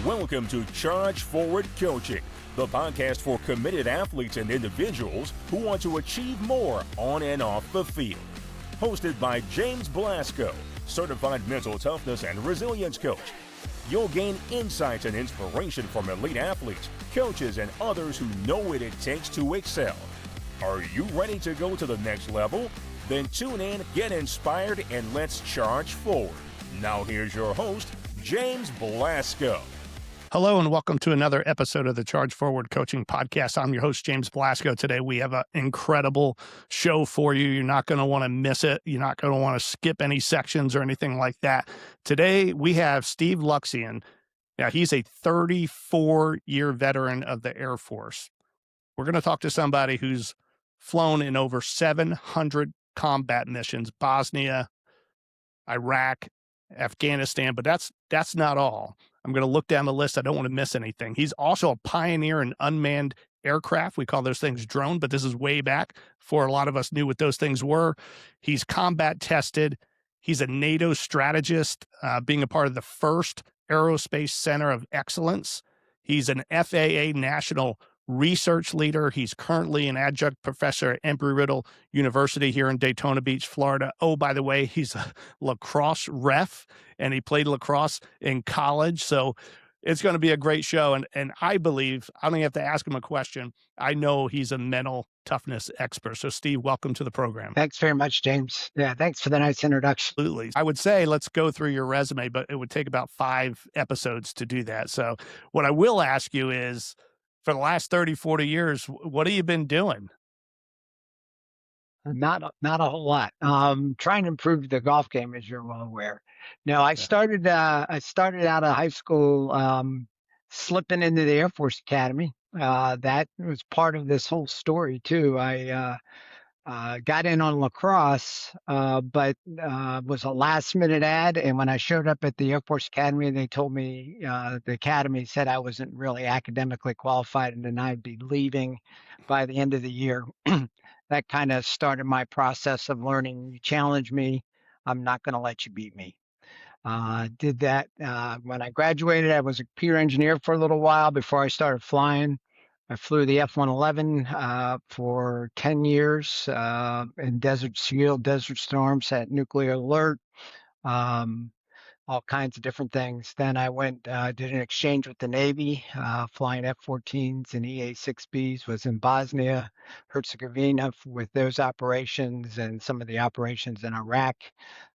Welcome to Charge Forward Coaching, the podcast for committed athletes and individuals who want to achieve more on and off the field. Hosted by James Blasco, certified mental toughness and resilience coach. You'll gain insights and inspiration from elite athletes, coaches, and others who know what it takes to excel. Are you ready to go to the next level? Then tune in, get inspired, and let's charge forward. Now here's your host, James Blasco. Hello and welcome to another episode of the Charge Forward Coaching Podcast. I'm your host, James Blasco. Today we have an incredible show for you. You're not going to want to miss it. You're not going to want to skip any sections or anything like that. Today we have Steve Luxion. Now, he's a 34-year veteran of the Air Force. We're going to talk to somebody who's flown in over 700 combat missions, Bosnia, Iraq, Afghanistan, but that's not all. I'm going to look down the list. I don't want to miss anything. He's also a pioneer in unmanned aircraft. We call those things drone, but this is way back before a lot of us knew what those things were. He's combat tested. He's a NATO strategist, being a part of the first Aerospace Center of Excellence. He's an FAA national research leader. He's currently an adjunct professor at Embry-Riddle University here in Daytona Beach, Florida. Oh, by the way, he's a lacrosse ref, and he played lacrosse in college. So it's going to be a great show. And I believe, I don't even have to ask him a question. I know he's a mental toughness expert. So Steve, welcome to the program. Thanks very much, James. Yeah, thanks for the nice introduction. Absolutely. I would say let's go through your resume, but it would take about 5 episodes to do that. So what I will ask you is, for the last 30, 40 years, what have you been doing? Not a whole lot. Trying to improve the golf game, as you're well aware. No, I started out of high school slipping into the Air Force Academy. That was part of this whole story too. I got in on lacrosse, but was a last minute ad. And when I showed up at the Air Force Academy, they told me the Academy said I wasn't really academically qualified and then I'd be leaving by the end of the year. That kind of started my process of learning. You challenge me, I'm not going to let you beat me. Did that. When I graduated, I was a computer engineer for a little while before I started flying. I flew the F-111 for 10 years in desert shield, desert storms, at nuclear alert, all kinds of different things. Then I went, did an exchange with the Navy, flying F-14s and EA-6Bs, was in Bosnia, Herzegovina with those operations and some of the operations in Iraq.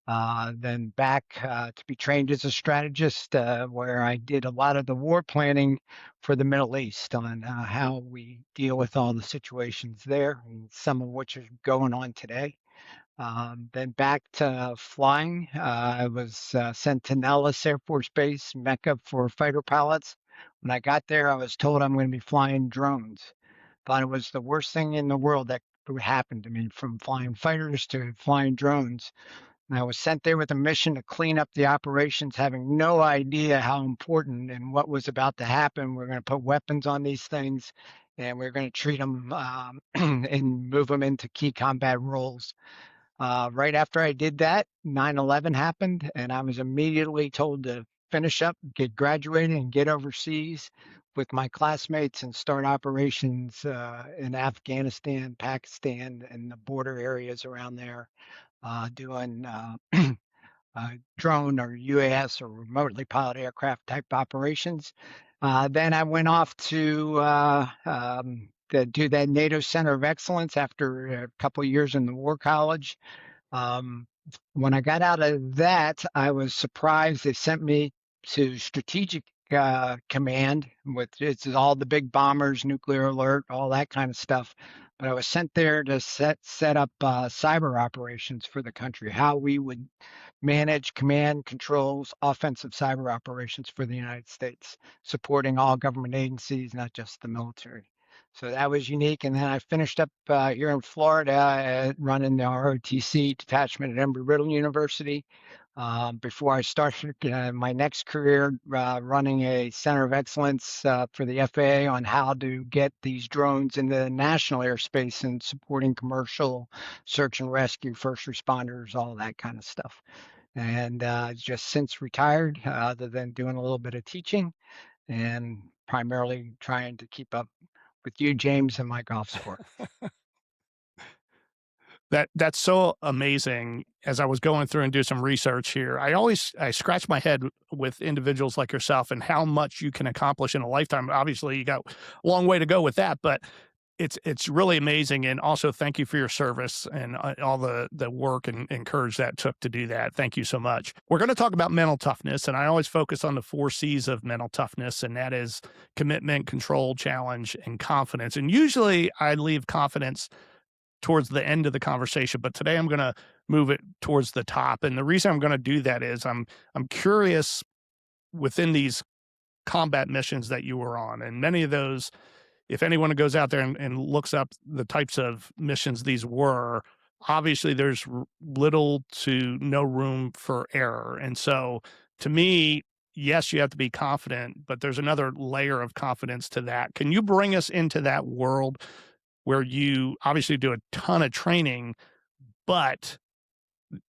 Then back to be trained as a strategist, where I did a lot of the war planning for the Middle East on how we deal with all the situations there, and some of which are going on today. Then back to flying. I was sent to Nellis Air Force Base, Mecca, for fighter pilots. When I got there, I was told I'm going to be flying drones. Thought it was the worst thing in the world that could happen to me, from flying fighters to flying drones. And I was sent there with a mission to clean up the operations, having no idea how important and what was about to happen. We're going to put weapons on these things, and we're going to treat them and move them into key combat roles. Right after I did that, 9/11 happened, and I was immediately told to finish up, get graduated, and get overseas with my classmates and start operations in Afghanistan, Pakistan, and the border areas around there. Doing drone or UAS or remotely piloted aircraft type operations. Then I went off to do that NATO Center of Excellence after a couple of years in the War College. When I got out of that, I was surprised. They sent me to Strategic Command, with it's all the big bombers, nuclear alert, all that kind of stuff. But I was sent there to set up cyber operations for the country, how we would manage command controls, offensive cyber operations for the United States, supporting all government agencies, not just the military. So that was unique. And then I finished up here in Florida running the ROTC detachment at Embry-Riddle University. Before I started my next career running a Center of Excellence for the FAA on how to get these drones into the national airspace and supporting commercial search and rescue, first responders, all that kind of stuff. And just since retired, other than doing a little bit of teaching. and primarily trying to keep up with you, James, and my golf score. That's so amazing. As I was going through and do some research here, I scratch my head with individuals like yourself and how much you can accomplish in a lifetime. Obviously, you got a long way to go with that, but it's really amazing. And also, thank you for your service and all the work and courage that took to do that. Thank you so much. We're going to talk about mental toughness, and I always focus on the 4 C's of mental toughness, and that is commitment, control, challenge, and confidence. And usually, I leave confidence towards the end of the conversation, but today I'm going to move it towards the top. And the reason I'm going to do that is I'm curious within these combat missions that you were on, and many of those, if anyone goes out there and looks up the types of missions these were, obviously there's little to no room for error. And so to me, yes, you have to be confident, but there's another layer of confidence to that. Can you bring us into that world where you obviously do a ton of training, but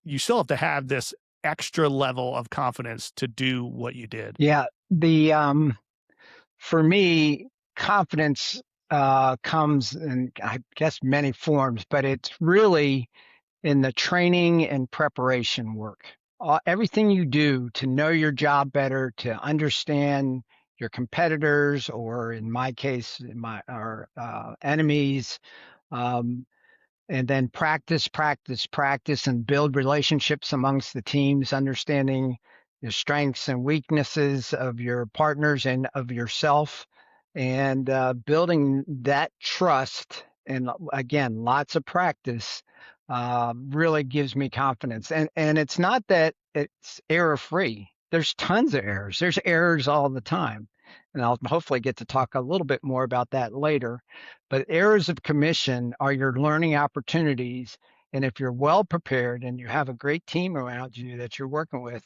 you still have to have this extra level of confidence to do what you did? Yeah, for me, confidence comes in, I guess, many forms, but it's really in the training and preparation work. Everything you do to know your job better, to understand your competitors, or in my case, our enemies, um, and then practice, practice, practice, and build relationships amongst the teams, understanding the strengths and weaknesses of your partners and of yourself, and building that trust. And again, lots of practice really gives me confidence. And it's not that it's error free. There's tons of errors. There's errors all the time. And I'll hopefully get to talk a little bit more about that later. But errors of commission are your learning opportunities. And if you're well prepared and you have a great team around you that you're working with,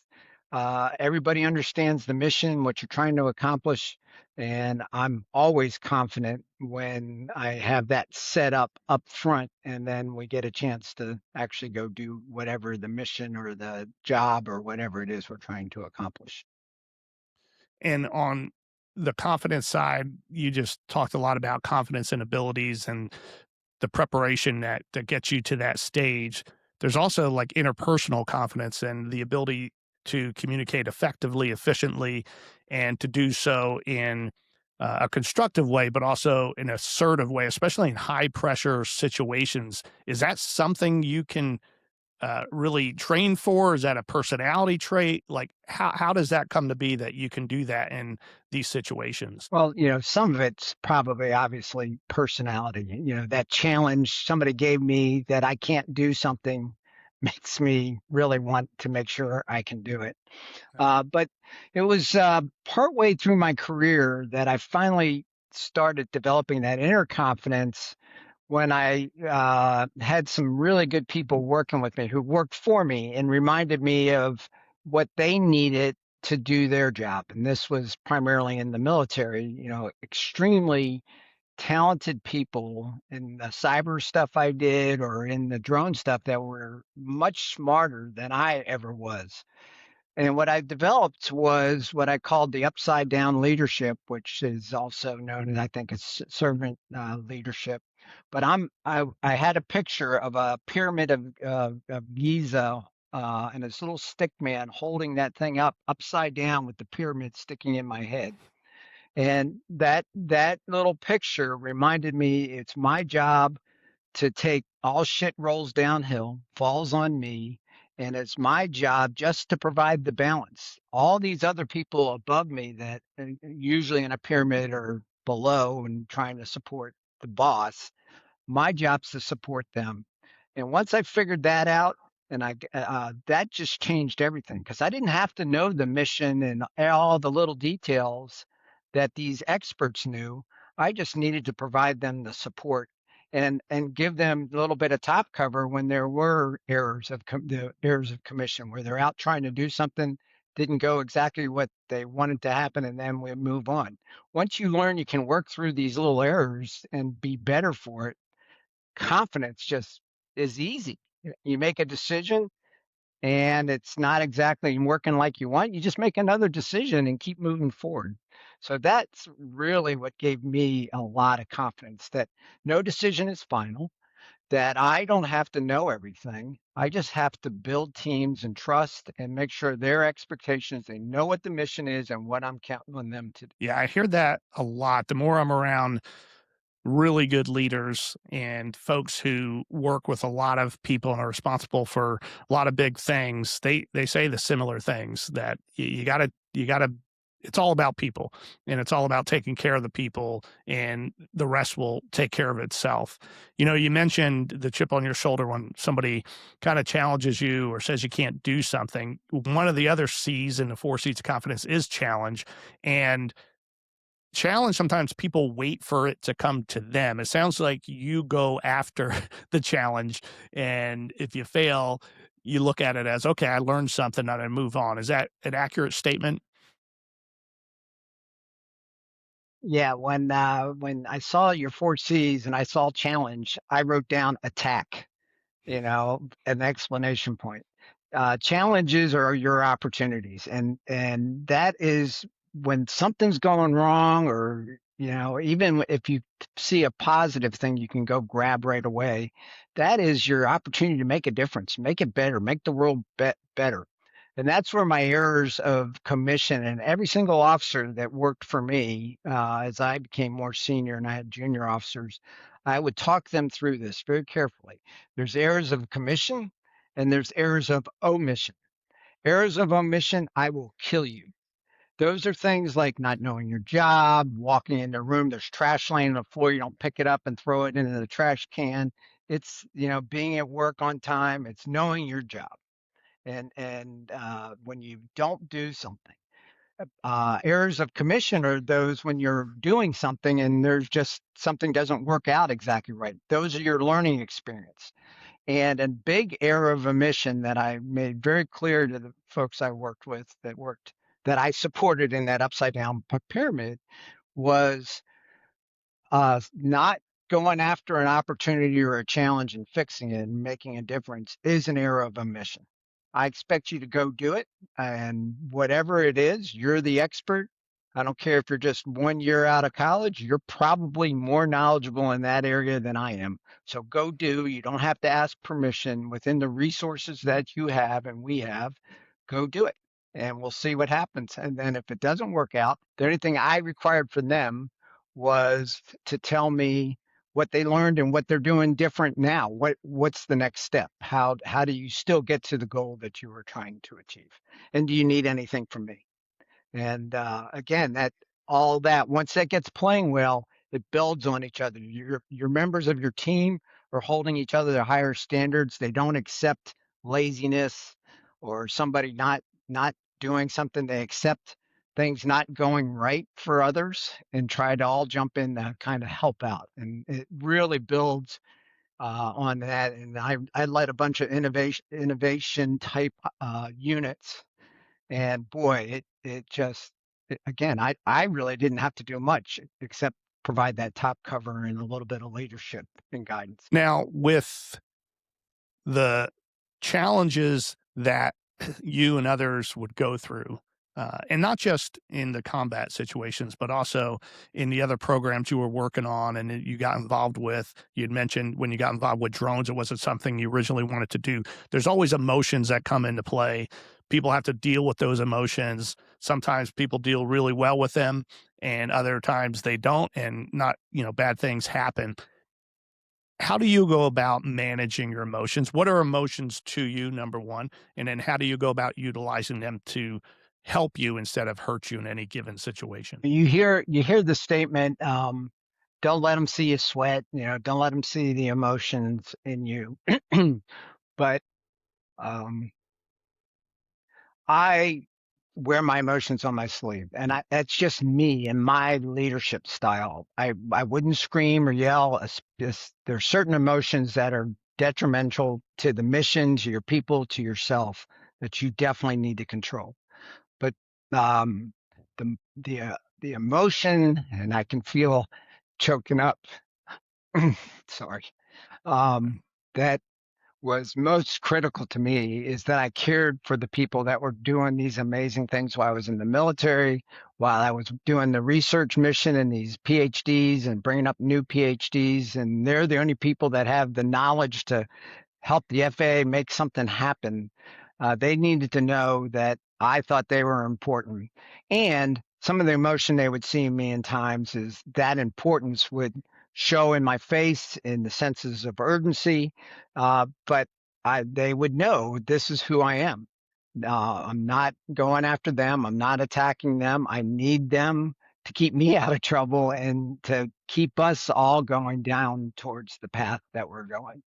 everybody understands the mission, what you're trying to accomplish. And I'm always confident when I have that set up front, and then we get a chance to actually go do whatever the mission or the job or whatever it is we're trying to accomplish. And on the confidence side, you just talked a lot about confidence and abilities and the preparation that gets you to that stage. There's also like interpersonal confidence and the ability to communicate effectively, efficiently, and to do so in a constructive way, but also in an assertive way, especially in high pressure situations. Is that something you can really train for? Is that a personality trait? Like how does that come to be that you can do that in these situations? Well, some of it's probably obviously personality. That challenge somebody gave me that I can't do something makes me really want to make sure I can do it. But it was partway through my career that I finally started developing that inner confidence when I had some really good people working with me who worked for me and reminded me of what they needed to do their job. And this was primarily in the military, extremely talented people in the cyber stuff I did or in the drone stuff that were much smarter than I ever was. And what I developed was what I called the upside down leadership, which is also known as, I think, as servant leadership. But I had a picture of a pyramid of Giza and this little stick man holding that thing up upside down with the pyramid sticking in my head. And that little picture reminded me it's my job to take all shit rolls downhill, falls on me, and it's my job just to provide the balance. All these other people above me that usually in a pyramid are below and trying to support the boss, my job's to support them. And once I figured that out, and that just changed everything because I didn't have to know the mission and all the little details that these experts knew. I just needed to provide them the support and give them a little bit of top cover when there were the errors of commission, where they're out trying to do something, didn't go exactly what they wanted to happen, and then we move on. Once you learn you can work through these little errors and be better for it, confidence just is easy. You make a decision, and it's not exactly working like you want, you just make another decision and keep moving forward. So that's really what gave me a lot of confidence that no decision is final, that I don't have to know everything. I just have to build teams and trust and make sure their expectations, they know what the mission is and what I'm counting on them to do. Yeah, I hear that a lot. The more I'm around really good leaders and folks who work with a lot of people and are responsible for a lot of big things, they say the similar things that you gotta it's all about people, and it's all about taking care of the people, and the rest will take care of itself. You know, you mentioned the chip on your shoulder when somebody kind of challenges you or says you can't do something. One of the other C's in the 4 C's of confidence is challenge. And challenge, sometimes people wait for it to come to them. It sounds like you go after the challenge, and if you fail, you look at it as, okay, I learned something and I move on. Is that an accurate statement? Yeah, when I saw your 4 C's and I saw challenge, I wrote down attack, an explanation point. Challenges are your opportunities, and that is when something's going wrong, or even if you see a positive thing you can go grab right away. That is your opportunity to make a difference, make it better, make the world better. And that's where my errors of commission, and every single officer that worked for me, as I became more senior and I had junior officers, I would talk them through this very carefully. There's errors of commission and there's errors of omission. Errors of omission, I will kill you. Those are things like not knowing your job, walking in a room, there's trash laying on the floor, you don't pick it up and throw it into the trash can. It's, being at work on time, it's knowing your job. And when you don't do something, errors of commission are those when you're doing something and there's just something doesn't work out exactly right. Those are your learning experience. And a big error of omission that I made very clear to the folks I worked with that I supported in that upside down pyramid was not going after an opportunity or a challenge and fixing it and making a difference is an error of omission. I expect you to go do it, and whatever it is, you're the expert. I don't care if you're just 1 year out of college, you're probably more knowledgeable in that area than I am. So go do. You don't have to ask permission within the resources that you have and we have. Go do it, and we'll see what happens. And then if it doesn't work out, the only thing I required from them was to tell me what they learned and what they're doing different now. What's the next step? How do you still get to the goal that you were trying to achieve? And do you need anything from me? And again, that all that once that gets playing well, it builds on each other. Your members of your team are holding each other to higher standards. They don't accept laziness or somebody not doing something. They accept things not going right for others and try to all jump in to kind of help out. And it really builds on that. And I led a bunch of innovation type units, and boy, again, I really didn't have to do much except provide that top cover and a little bit of leadership and guidance. Now, with the challenges that you and others would go through, and not just in the combat situations, but also in the other programs you were working on and that you got involved with. You'd mentioned when you got involved with drones, it wasn't something you originally wanted to do. There's always emotions that come into play. People have to deal with those emotions. Sometimes people deal really well with them, and other times they don't, and not, bad things happen. How do you go about managing your emotions? What are emotions to you, number one? And then how do you go about utilizing them to help you instead of hurt you in any given situation? You hear the statement, don't let them see you sweat, don't let them see the emotions in you. But um, I wear my emotions on my sleeve, and that's just me and my leadership style. I wouldn't scream or yell. There's certain emotions that are detrimental to the mission, to your people, to yourself, that you definitely need to control. But um, the emotion, and I can feel choking up. Sorry. That was most critical to me is that I cared for the people that were doing these amazing things while I was in the military, while I was doing the research mission and these PhDs and bringing up new PhDs. And they're the only people that have the knowledge to help the FAA make something happen. They needed to know that I thought they were important. And some of the emotion they would see in me in times is that importance would show in my face in the senses of urgency. But they would know this is who I am. I'm not going after them. I'm not attacking them. I need them to keep me out of trouble and to keep us all going down towards the path that we're going.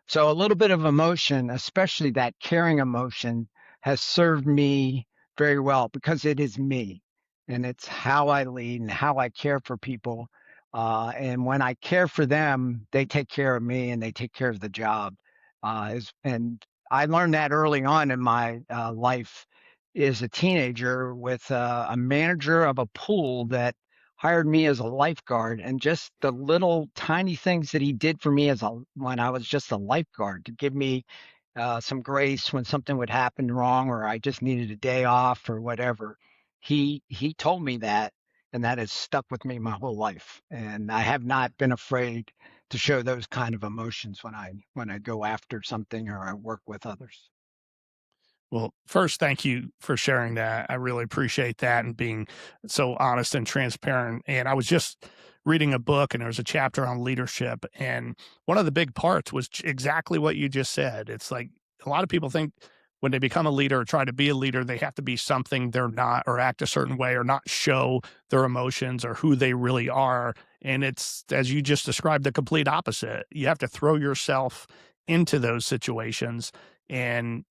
So a little bit of emotion, especially that caring emotion, has served me very well because it is me and it's how I lead and how I care for people. And when I care for them, they take care of me and they take care of the job. And I learned that early on in my life as a teenager with a manager of a pool that hired me as a lifeguard, and just the little tiny things that he did for me when I was just a lifeguard to give me some grace when something would happen wrong or I just needed a day off or whatever. He told me that, and that has stuck with me my whole life. And I have not been afraid to show those kind of emotions when I go after something or I work with others. Well, first, thank you for sharing that. I really appreciate that and being so honest and transparent. And I was just reading a book and there was a chapter on leadership. And one of the big parts was exactly what you just said. It's like a lot of people think when they become a leader or try to be a leader, they have to be something they're not or act a certain way or not show their emotions or who they really are. And it's, as you just described, the complete opposite. You have to throw yourself into those situations and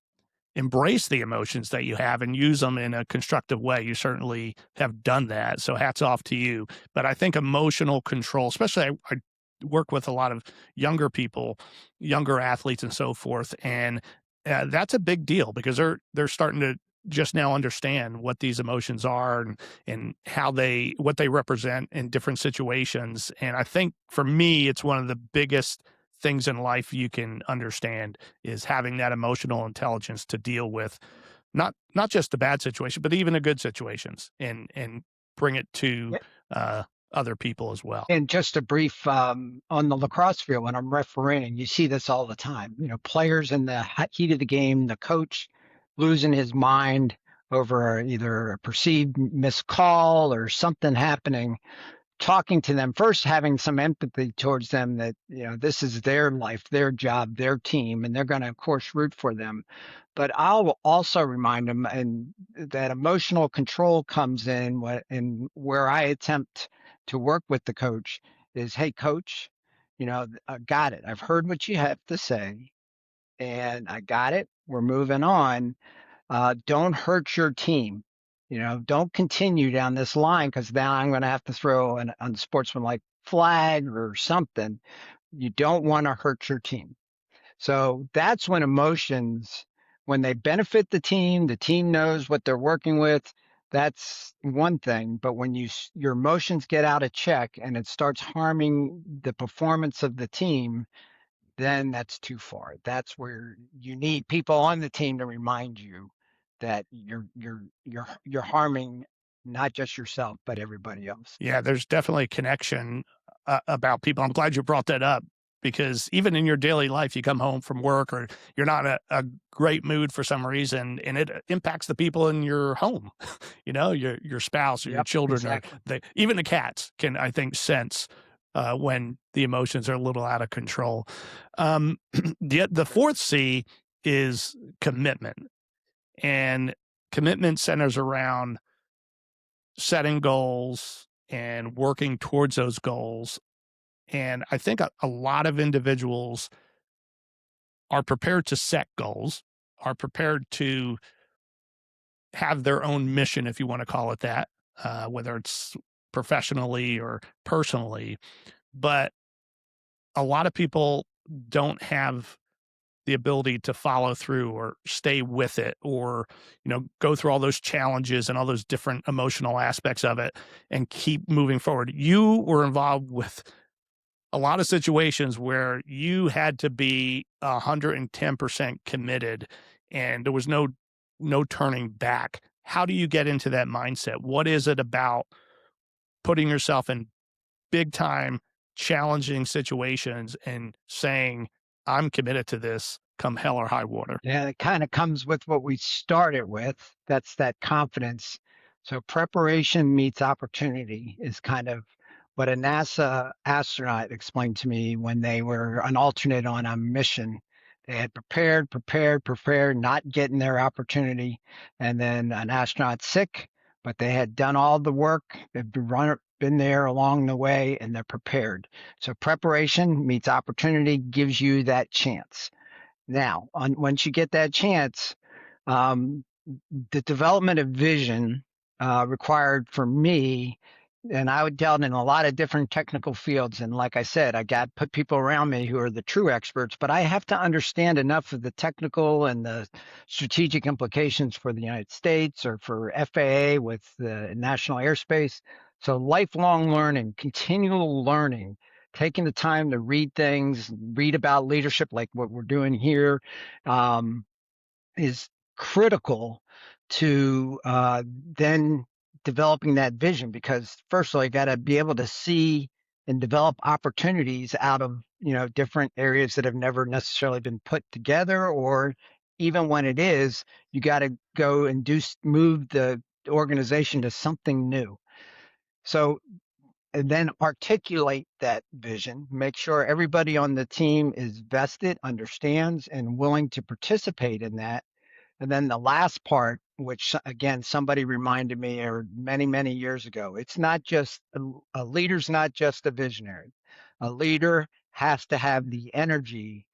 embrace the emotions that you have and use them in a constructive way. You certainly have done that. So hats off to you. But I think emotional control, especially I work with a lot of younger people, younger athletes and so forth. And that's a big deal because they're starting to just now understand what these emotions are and what they represent in different situations. And I think for me, it's one of the biggest things in life you can understand is having that emotional intelligence to deal with not just the bad situation, but even the good situations and bring it to other people as well. And just a brief on the lacrosse field when I'm refereeing, you see this all the time. You know, players in the heat of the game, the coach losing his mind over either a perceived missed call or something happening, talking to them first, having some empathy towards them that, you know, this is their life, their job, their team, and they're going to, of course, root for them. But I'll also remind them, and that emotional control comes in where I attempt to work with the coach is, hey, coach, you know, I got it. I've heard what you have to say, and I got it. We're moving on. Don't hurt your team. You know, don't continue down this line because now I'm going to have to throw an unsportsmanlike flag or something. You don't want to hurt your team. So that's when emotions, when they benefit the team knows what they're working with. That's one thing. But when your emotions get out of check and it starts harming the performance of the team, then that's too far. That's where you need people on the team to remind you that you're harming not just yourself but everybody else. Yeah, there's definitely a connection about people. I'm glad you brought that up because even in your daily life, you come home from work or you're not in a great mood for some reason, and it impacts the people in your home. You know, your spouse or your children, exactly. or even the cats can, I think, sense when the emotions are a little out of control. The fourth C is commitment, and commitment centers around setting goals and working towards those goals. And I think a lot of individuals are prepared to set goals, are prepared to have their own mission, if you want to call it that, whether it's professionally or personally. But a lot of people don't have the ability to follow through or stay with it or, you know, go through all those challenges and all those different emotional aspects of it and keep moving forward. You were involved with a lot of situations where you had to be 110% committed and there was no turning back. How do you get into that mindset? What is it about putting yourself in big time challenging situations and saying, I'm committed to this come hell or high water? Yeah, it kind of comes with what we started with. That's that confidence. So preparation meets opportunity is kind of what a NASA astronaut explained to me when they were an alternate on a mission. They had prepared, not getting their opportunity. And then an astronaut sick, but they had done all the work. They've been there along the way and they're prepared. So preparation meets opportunity gives you that chance. Now, once you get that chance, um, the development of vision required for me, and I would dealt in a lot of different technical fields. And like I said, I got put people around me who are the true experts, but I have to understand enough of the technical and the strategic implications for the United States or for FAA with the National Airspace. So lifelong learning, continual learning, taking the time to read things, read about leadership like what we're doing here, is critical to then developing that vision. Because first of all, you got to be able to see and develop opportunities out of different areas that have never necessarily been put together, or even when it is, you got to go and move the organization to something new. So and then articulate that vision, make sure everybody on the team is vested, understands, and willing to participate in that. And then the last part, which again, somebody reminded me or many, many years ago, it's not just a leader's not just a visionary. A leader has to have the energy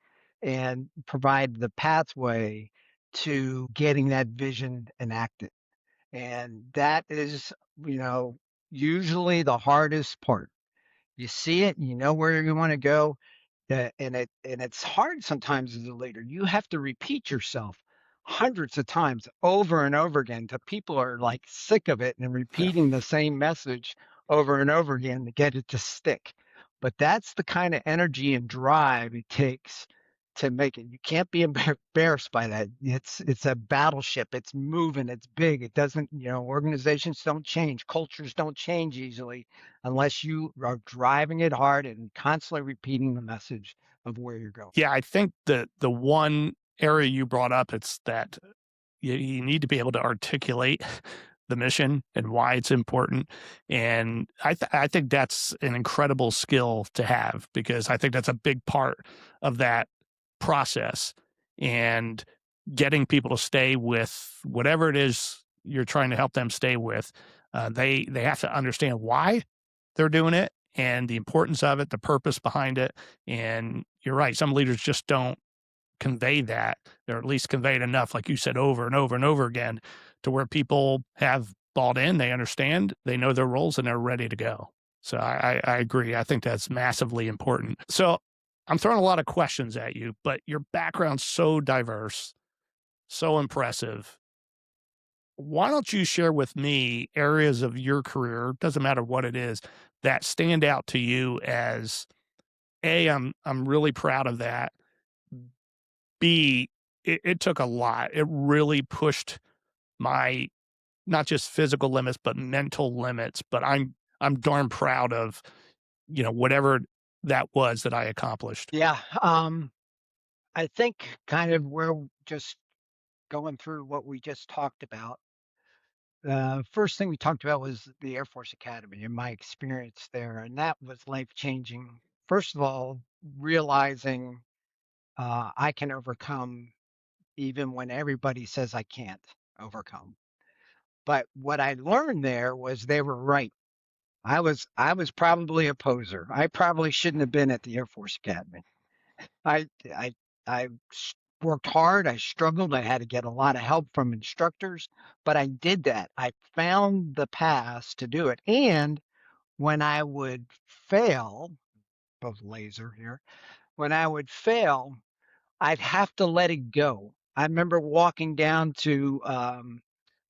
and provide the pathway to getting that vision enacted. And that is, you know, usually the hardest part. You see it, you know where you want to go, and it's hard sometimes as a leader. You have to repeat yourself hundreds of times over and over again till people are like sick of it and Yeah. repeating the same message over and over again to get it to stick. But that's the kind of energy and drive it takes to make it. You can't be embarrassed by that. It's a battleship. It's moving. It's big. It doesn't, organizations don't change. Cultures don't change easily unless you are driving it hard and constantly repeating the message of where you're going. Yeah, I think the one area you brought up, it's that you need to be able to articulate the mission and why it's important. And I think that's an incredible skill to have because I think that's a big part of that process and getting people to stay with whatever it is you're trying to help them stay with. They have to understand why they're doing it and the importance of it, the purpose behind it. And you're right, some leaders just don't convey that, or at least convey it enough, like you said, over and over and over again, to where people have bought in, they understand, they know their roles, and they're ready to go. So I agree. I think that's massively important. So I'm throwing a lot of questions at you, but your background's so diverse, so impressive. Why don't you share with me areas of your career, doesn't matter what it is, that stand out to you as A, I'm really proud of that. B, it took a lot. It really pushed my not just physical limits, but mental limits. But I'm darn proud of, whatever that was that I accomplished. Yeah. I think kind of we're just going through what we just talked about. The first thing we talked about was the Air Force Academy and my experience there, and that was life changing. First of all, realizing I can overcome even when everybody says I can't overcome. But what I learned there was they were right. I was probably a poser. I probably shouldn't have been at the Air Force Academy. I I I worked hard. I struggled. I had to get a lot of help from instructors, but I did that. I found the paths to do it. And when I would fail, both laser here, when I would fail, I'd have to let it go. I remember walking down to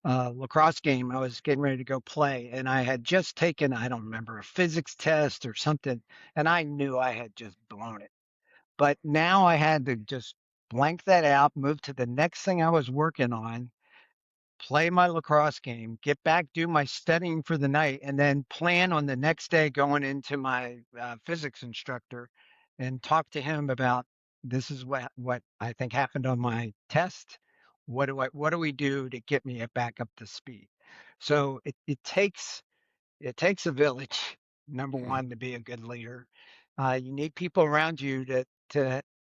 lacrosse game. I was getting ready to go play, and I had just taken, I don't remember, a physics test or something, and I knew I had just blown it. But now I had to just blank that out, move to the next thing I was working on, play my lacrosse game, get back, do my studying for the night, and then plan on the next day going into my physics instructor and talk to him about this is what I think happened on my test. What do we do to get me back up to speed? So it takes a village, number one, to be a good leader. You need people around you to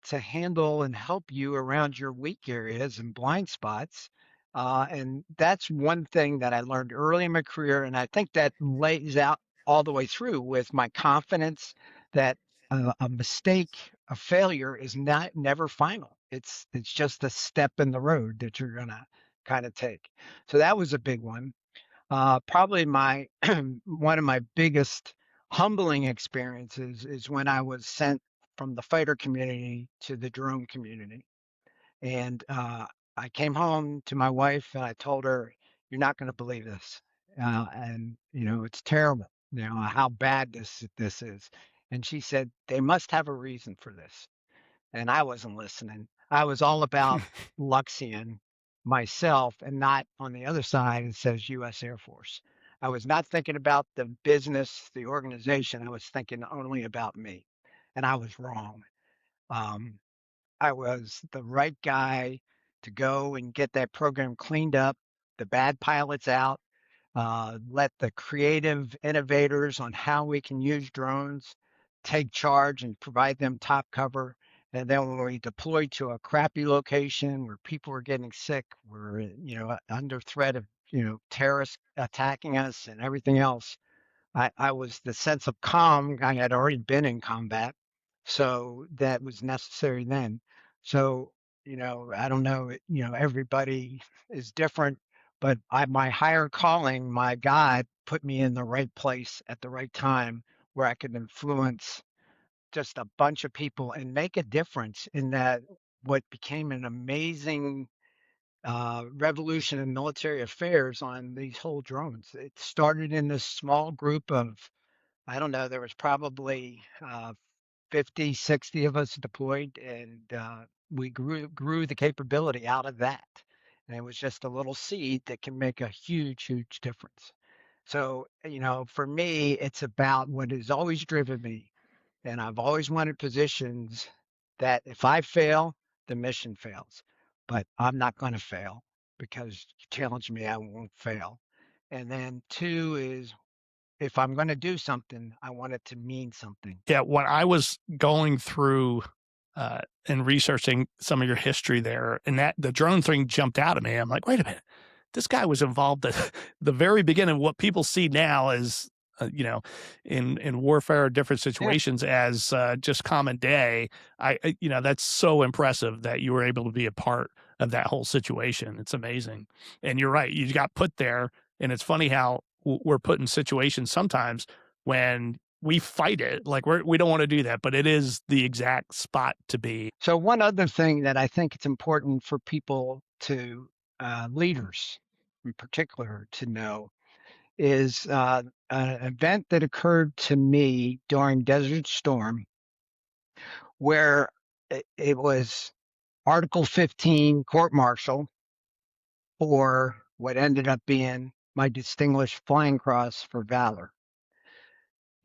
to handle and help you around your weak areas and blind spots. And that's one thing that I learned early in my career, and I think that lays out all the way through with my confidence that a mistake, a failure, is not never final. It's just a step in the road that you're gonna kind of take. So that was a big one. Probably my one of my biggest humbling experiences is when I was sent from the fighter community to the drone community. And I came home to my wife and I told her, "You're not going to believe this, and it's terrible. How bad this is." And she said, "They must have a reason for this." And I wasn't listening. I was all about Luxion myself and not on the other side. It says U.S. Air Force. I was not thinking about the business, the organization. I was thinking only about me. And I was wrong. Um, I was the right guy to go and get that program cleaned up, the bad pilots out, let the creative innovators on how we can use drones take charge and provide them top cover. And then when we deployed to a crappy location where people were getting sick, were under threat of terrorists attacking us and everything else, I was the sense of calm. I had already been in combat, so that was necessary then. So, I don't know, everybody is different, but my higher calling, my God, put me in the right place at the right time where I could influence just a bunch of people and make a difference in that what became an amazing revolution in military affairs on these whole drones. It started in this small group of, I don't know, there was probably 50, 60 of us deployed, and we grew the capability out of that. And it was just a little seed that can make a huge, huge difference. So, for me, it's about what has always driven me. And I've always wanted positions that if I fail, the mission fails. But I'm not going to fail because you challenge me, I won't fail. And then two is if I'm going to do something, I want it to mean something. Yeah, when I was going through and researching some of your history there, and that the drone thing jumped out at me. I'm like, wait a minute, this guy was involved at the very beginning. What people see now as in warfare, different Yeah. situations as just common day. That's so impressive that you were able to be a part of that whole situation. It's amazing, and you're right. You got put there, and it's funny how we're put in situations sometimes when we fight it like we don't want to do that, but it is the exact spot to be. So one other thing that I think it's important for people to leaders in particular to know is an event that occurred to me during Desert Storm where it was Article 15 court martial for what ended up being my Distinguished Flying Cross for Valor.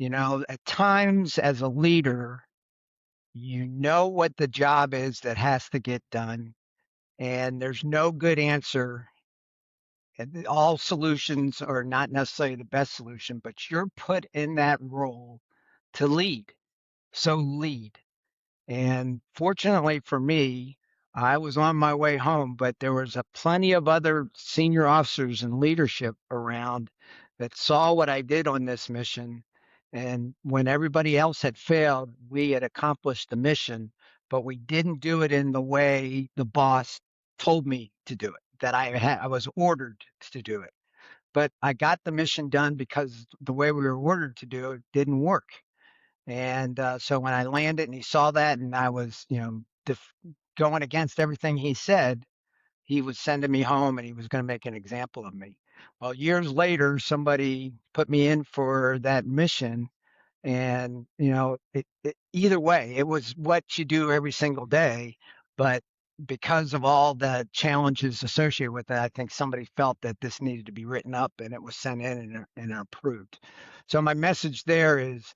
At times as a leader, you know what the job is that has to get done, and there's no good answer. And all solutions are not necessarily the best solution, but you're put in that role to lead. So lead. And fortunately for me, I was on my way home, but there was a plenty of other senior officers and leadership around that saw what I did on this mission. And when everybody else had failed, we had accomplished the mission, but we didn't do it in the way the boss told me to do it, that I was ordered to do it. But I got the mission done because the way we were ordered to do it didn't work. And so when I landed and he saw that and I was, going against everything he said, he was sending me home and he was going to make an example of me. Well, years later, somebody put me in for that mission. And, either way, it was what you do every single day. But because of all the challenges associated with that, I think somebody felt that this needed to be written up and it was sent in and approved. So my message there is,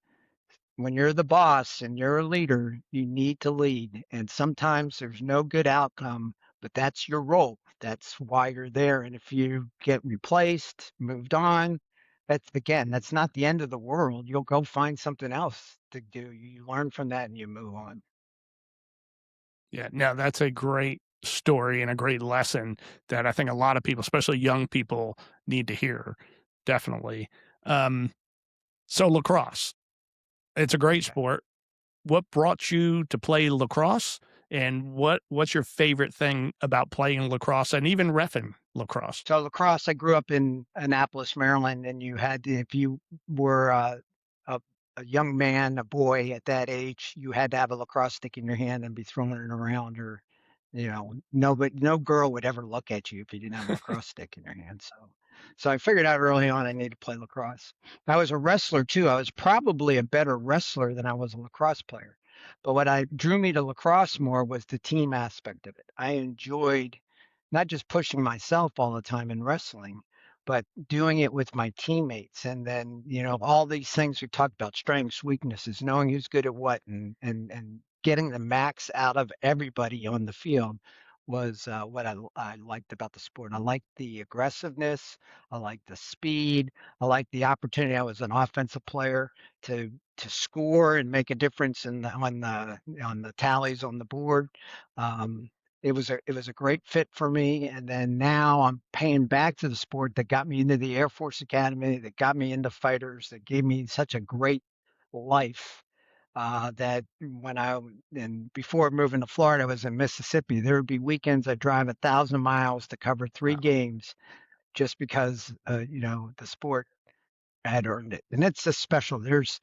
when you're the boss and you're a leader, you need to lead. And sometimes there's no good outcome, but that's your role. That's why you're there. And if you get replaced, moved on, that's not the end of the world. You'll go find something else to do. You learn from that and you move on. Yeah, no, that's a great story and a great lesson that I think a lot of people, especially young people, need to hear. Definitely. Um, so lacrosse, it's a great sport. What brought you to play lacrosse, and what's your favorite thing about playing lacrosse and even reffing lacrosse? So lacrosse, I grew up in Annapolis, Maryland, and if you were a, a young man, a boy at that age, you had to have a lacrosse stick in your hand and be throwing it around, or no girl would ever look at you if you didn't have a lacrosse stick in your hand. So I figured out early on I needed to play lacrosse. I was a wrestler too. I was probably a better wrestler than I was a lacrosse player. But what I drew me to lacrosse more was the team aspect of it. I enjoyed not just pushing myself all the time in wrestling, but doing it with my teammates. And then, all these things we talked about, strengths, weaknesses, knowing who's good at what, and getting the max out of everybody on the field was what I liked about the sport. I liked the aggressiveness. I liked the speed. I liked the opportunity. I was an offensive player to score and make a difference on the tallies on the board. Um, it was a great fit for me. And then now I'm paying back to the sport that got me into the Air Force Academy, that got me into fighters, that gave me such a great life. That and before moving to Florida, I was in Mississippi. There would be weekends I'd drive 1,000 miles to cover three Wow. games just because, the sport had earned it. And it's just special. There's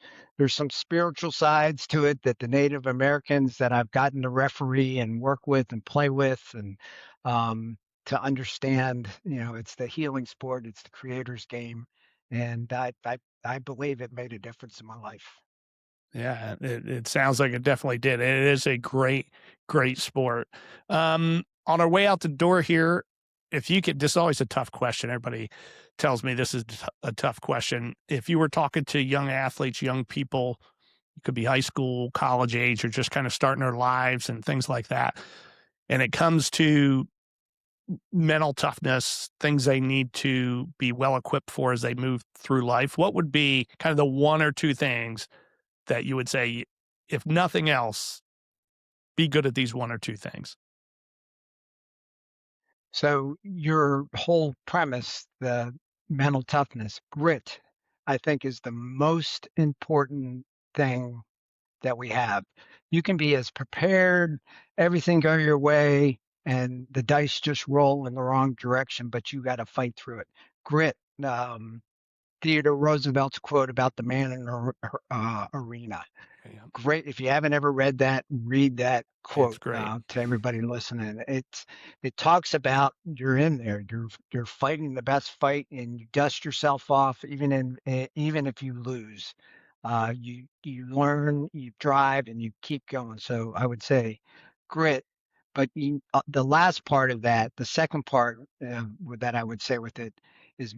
some spiritual sides to it that the Native Americans that I've gotten to referee and work with and play with, and um, to understand, it's the healing sport, it's the creator's game, and I believe it made a difference in my life. Yeah, it sounds like it definitely did. It is a great, great sport. On our way out the door here, if you could, this is always a tough question. Everybody tells me this is a tough question. If you were talking to young athletes, young people, it could be high school, college age, or just kind of starting their lives and things like that, and it comes to mental toughness, things they need to be well equipped for as they move through life, what would be kind of the one or two things that you would say, if nothing else, be good at these one or two things? So your whole premise, the mental toughness, grit, I think is the most important thing that we have. You can be as prepared, everything go your way, and the dice just roll in the wrong direction, but you got to fight through it. Grit. Theodore Roosevelt's quote about the man in the arena. Yeah, Great. If you haven't ever read that, read that it's quote great. to everybody listening. It talks about you're in there, you're fighting the best fight, and you dust yourself off, even if you lose. You learn, you drive, and you keep going. So I would say grit. But the last part of that, the second part that I would say with it is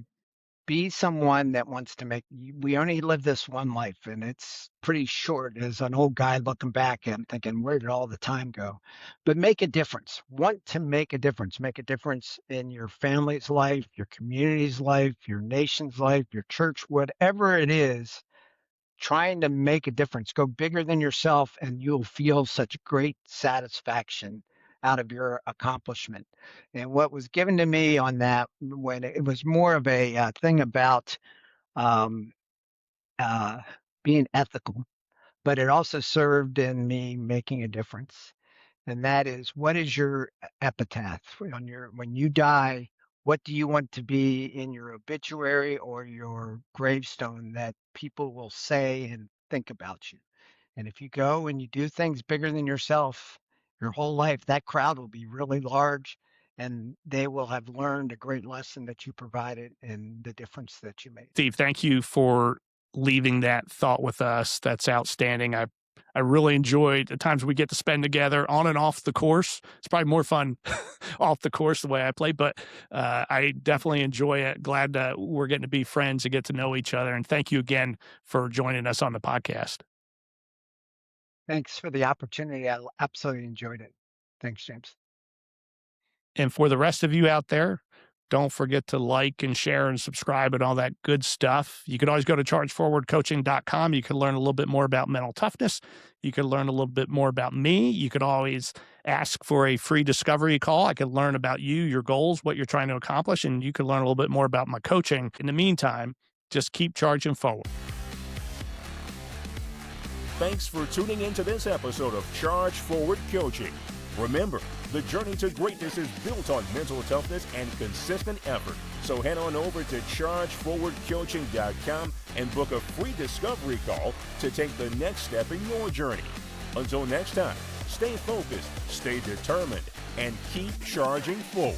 be someone that wants to we only live this one life, and it's pretty short. As an old guy looking back, I'm thinking, where did all the time go? But make a difference. Want to make a difference. Make a difference in your family's life, your community's life, your nation's life, your church, whatever it is. Trying to make a difference. Go bigger than yourself, and you'll feel such great satisfaction out of your accomplishment. And what was given to me on that, when it was more of a thing about um, uh, being ethical, but it also served in me making a difference. And that is, what is your epitaph on when you die? What do you want to be in your obituary or your gravestone that people will say and think about you? And if you go and you do things bigger than yourself your whole life, that crowd will be really large, and they will have learned a great lesson that you provided and the difference that you made. Steve, thank you for leaving that thought with us. That's outstanding. I really enjoyed the times we get to spend together on and off the course. It's probably more fun off the course the way I play, but I definitely enjoy it. Glad that we're getting to be friends and get to know each other. And thank you again for joining us on the podcast. Thanks for the opportunity. I absolutely enjoyed it. Thanks, James. And for the rest of you out there, don't forget to like and share and subscribe and all that good stuff. You can always go to chargeforwardcoaching.com. You can learn a little bit more about mental toughness. You can learn a little bit more about me. You can always ask for a free discovery call. I can learn about you, your goals, what you're trying to accomplish, and you can learn a little bit more about my coaching. In the meantime, just keep charging forward. Thanks for tuning into this episode of Charge Forward Coaching. Remember, the journey to greatness is built on mental toughness and consistent effort. So head on over to chargeforwardcoaching.com and book a free discovery call to take the next step in your journey. Until next time, stay focused, stay determined, and keep charging forward.